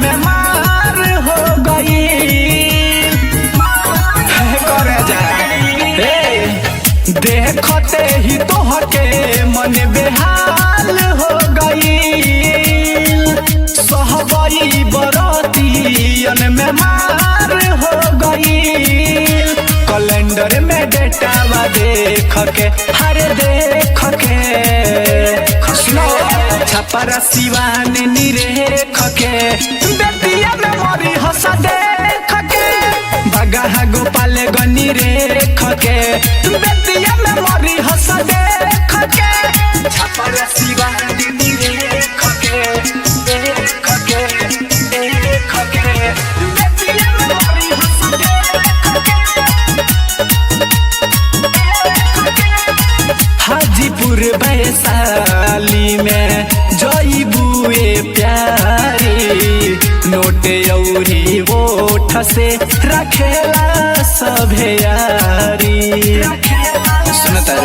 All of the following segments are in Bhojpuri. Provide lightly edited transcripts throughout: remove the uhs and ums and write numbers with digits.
में मार हो गई करे जाए देखते ही तोहके मन बेहाल हो गई सहबई बरतियन में मार हो गई कैलेंडर में डेटावा देख के हर देख के छपरा सिवान निरेख के बेतिया में मरी हंसा देख के बगहा गोपाल गनी रेख के बेतिया में मरी हंसा देख के छपरा सिवान निरेख के देख के देख के बेतिया में मरी हंसा देख के हाजीपुर वैशाली में जईबुए प्यारी नोटे औरी ओठ से रखेला सभे यारी सुनता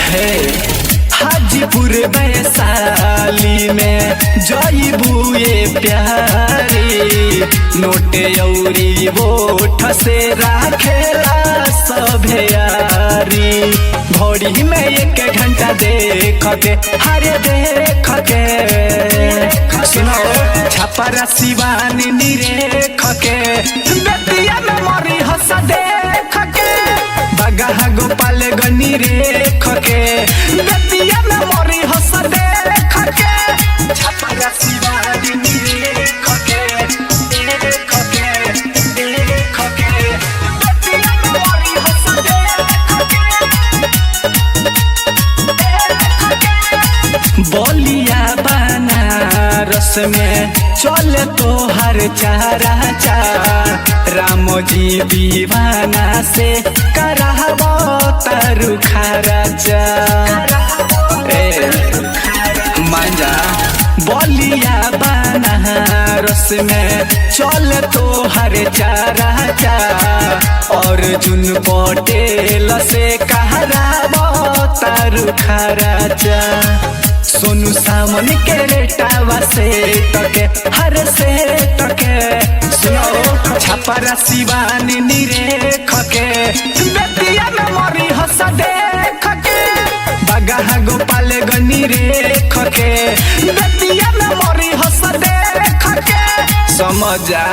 है हाजीपुर वैशाली में जईबुए प्यारी नोटे औरी ओठ से रखेला सभे यारी घोड़ी में 1 घंटा देख के हरे देख के सुनो छपरा सिवान निरेख के बेतिया में मरी हंसा देख के बगहा गोपाल गनी रेख के बेतिया में मरी हंसा देख के छपरा सिवान निरेख के देख के देख के बेतिया में मरी हंसा देख के बोलिया बनारस में चले तो हर चारा चार राम जी दीवाना से करावो तारू खराचा मांजा बोलिया बनारस में चले तो हर चारा चार और जुन पटेल से कहरावो तारू खराचा सोनू सामन के रेटावा से टके हर से टके सुनो छपरा सिवान निरेख के बेतिया में मरी हंसा देख के बगहा गोपाल गनी रेख के बेतिया में मरी हंसा देख के समझा।